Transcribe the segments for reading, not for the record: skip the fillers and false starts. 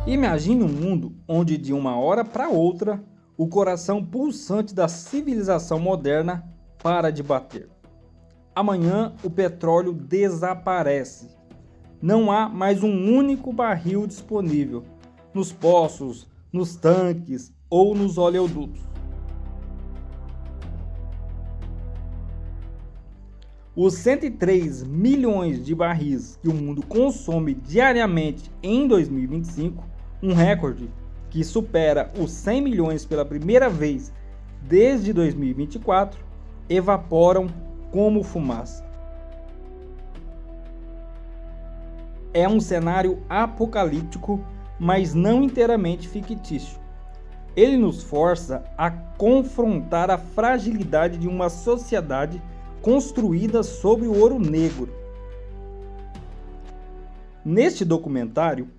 Imagine um mundo onde de uma hora para outra o coração pulsante da civilização moderna para de bater. Amanhã o petróleo desaparece. Não há mais um único barril disponível nos poços, nos tanques ou nos oleodutos. Os 103 milhões de barris que o mundo consome diariamente em 2025, um recorde que supera os 100 milhões pela primeira vez desde 2024, evaporam como fumaça. É um cenário apocalíptico, mas não inteiramente fictício. Ele nos força a confrontar a fragilidade de uma sociedade construída sobre o ouro negro. Neste documentário,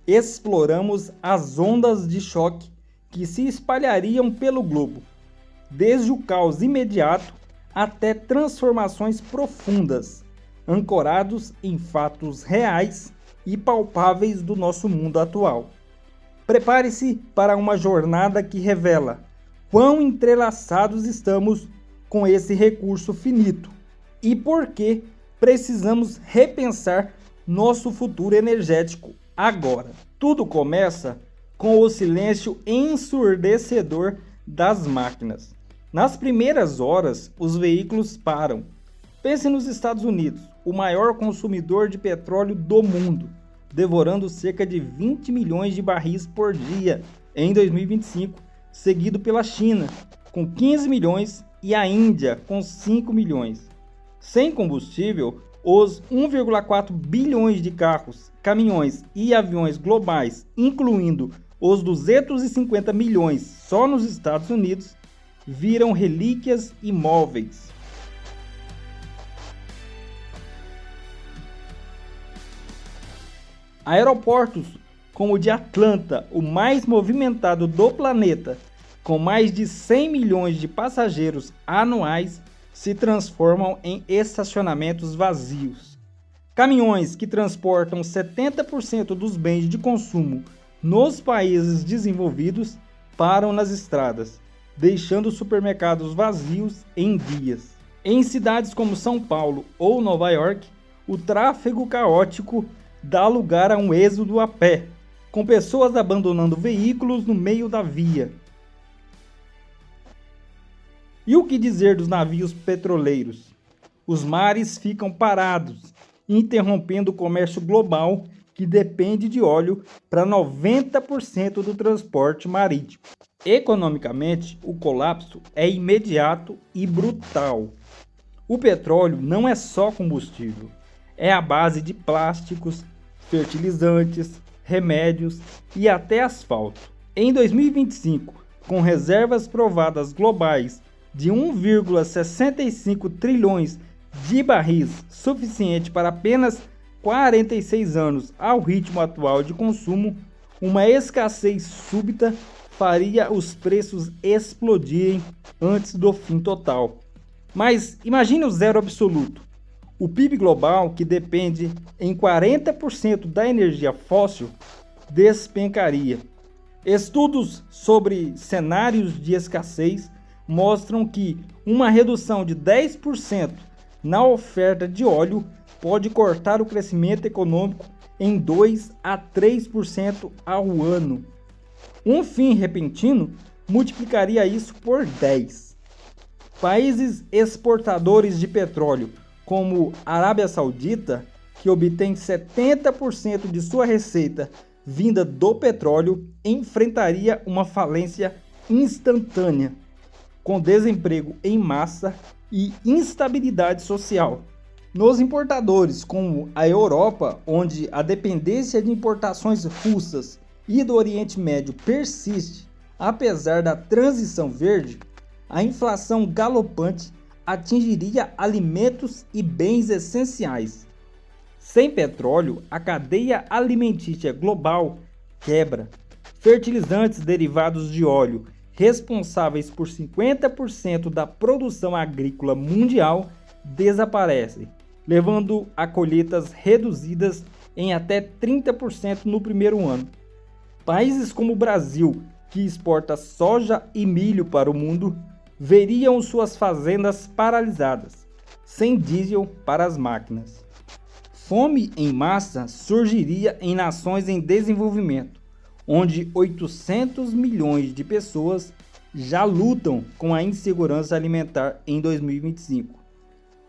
exploramos as ondas de choque que se espalhariam pelo globo, desde o caos imediato até transformações profundas, ancorados em fatos reais e palpáveis do nosso mundo atual. Prepare-se para uma jornada que revela quão entrelaçados estamos com esse recurso finito e por que precisamos repensar nosso futuro energético agora. Tudo começa com o silêncio ensurdecedor das máquinas. Nas primeiras horas, os veículos param. Pense nos Estados Unidos, o maior consumidor de petróleo do mundo, devorando cerca de 20 milhões de barris por dia em 2025, seguido pela China, com 15 milhões, e a Índia, com 5 milhões. Sem combustível, os 1,4 bilhões de carros, caminhões e aviões globais, incluindo os 250 milhões só nos Estados Unidos, viram relíquias imóveis. Aeroportos como o de Atlanta, o mais movimentado do planeta, com mais de 100 milhões de passageiros anuais, se transformam em estacionamentos vazios. Caminhões que transportam 70% dos bens de consumo nos países desenvolvidos param nas estradas, deixando supermercados vazios em dias. Em cidades como São Paulo ou Nova York, o tráfego caótico dá lugar a um êxodo a pé, com pessoas abandonando veículos no meio da via. E o que dizer dos navios petroleiros? Os mares ficam parados, interrompendo o comércio global que depende de óleo para 90% do transporte marítimo. Economicamente, o colapso é imediato e brutal. O petróleo não é só combustível, é a base de plásticos, fertilizantes, remédios e até asfalto. Em 2025, com reservas provadas globais de 1,65 trilhões de barris, suficiente para apenas 46 anos ao ritmo atual de consumo, uma escassez súbita faria os preços explodirem antes do fim total. Mas imagine o zero absoluto. O PIB global, que depende em 40% da energia fóssil, despencaria. Estudos sobre cenários de escassez mostram que uma redução de 10% na oferta de óleo pode cortar o crescimento econômico em 2 a 3% ao ano. Um fim repentino multiplicaria isso por 10. Países exportadores de petróleo, como a Arábia Saudita, que obtém 70% de sua receita vinda do petróleo, enfrentaria uma falência instantânea, com desemprego em massa e instabilidade social. Nos importadores, como a Europa, onde a dependência de importações russas e do Oriente Médio persiste, apesar da transição verde, a inflação galopante atingiria alimentos e bens essenciais. Sem petróleo, a cadeia alimentícia global quebra. Fertilizantes derivados de óleo, responsáveis por 50% da produção agrícola mundial, desaparecem, levando a colheitas reduzidas em até 30% no primeiro ano. Países como o Brasil, que exporta soja e milho para o mundo, veriam suas fazendas paralisadas, sem diesel para as máquinas. Fome em massa surgiria em nações em desenvolvimento, onde 800 milhões de pessoas já lutam com a insegurança alimentar em 2025.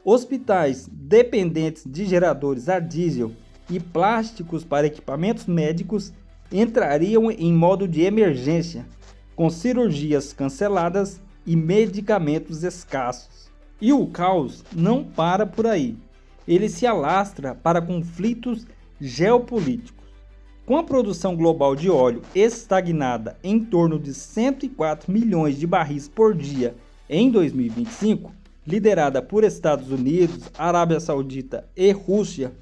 Hospitais dependentes de geradores a diesel e plásticos para equipamentos médicos entrariam em modo de emergência, com cirurgias canceladas e medicamentos escassos. E o caos não para por aí. Ele se alastra para conflitos geopolíticos. Com a produção global de óleo estagnada em torno de 104 milhões de barris por dia em 2025, liderada por Estados Unidos, Arábia Saudita e Rússia,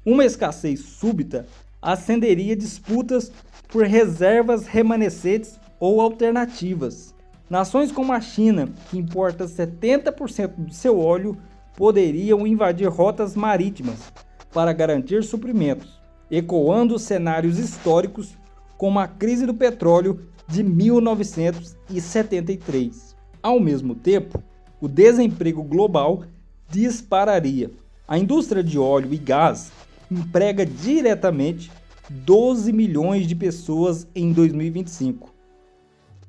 uma escassez súbita acenderia disputas por reservas remanescentes ou alternativas. Nações como a China, que importa 70% do seu óleo, poderiam invadir rotas marítimas para garantir suprimentos, ecoando cenários históricos como a crise do petróleo de 1973. Ao mesmo tempo, o desemprego global dispararia. A indústria de óleo e gás emprega diretamente 12 milhões de pessoas em 2025,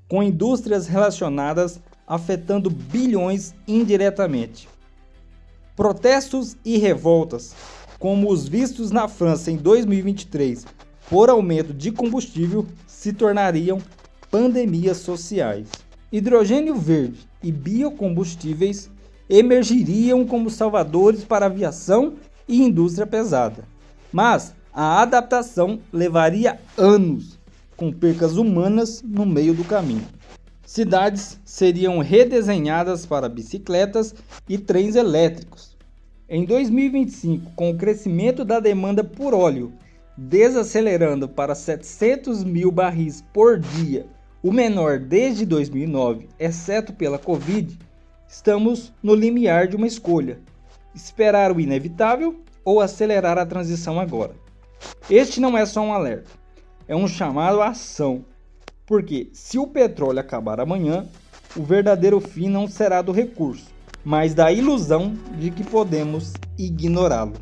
com indústrias relacionadas afetando bilhões indiretamente. Protestos e revoltas, como os vistos na França em 2023 por aumento de combustível, se tornariam pandemias sociais. Hidrogênio verde e biocombustíveis emergiriam como salvadores para a aviação e indústria pesada. Mas a adaptação levaria anos, com percas humanas no meio do caminho. Cidades seriam redesenhadas para bicicletas e trens elétricos. Em 2025, com o crescimento da demanda por óleo desacelerando para 700 mil barris por dia, o menor desde 2009, exceto pela Covid, estamos no limiar de uma escolha: esperar o inevitável ou acelerar a transição agora. Este não é só um alerta, é um chamado à ação, porque se o petróleo acabar amanhã, o verdadeiro fim não será do recurso, mas da ilusão de que podemos ignorá-lo.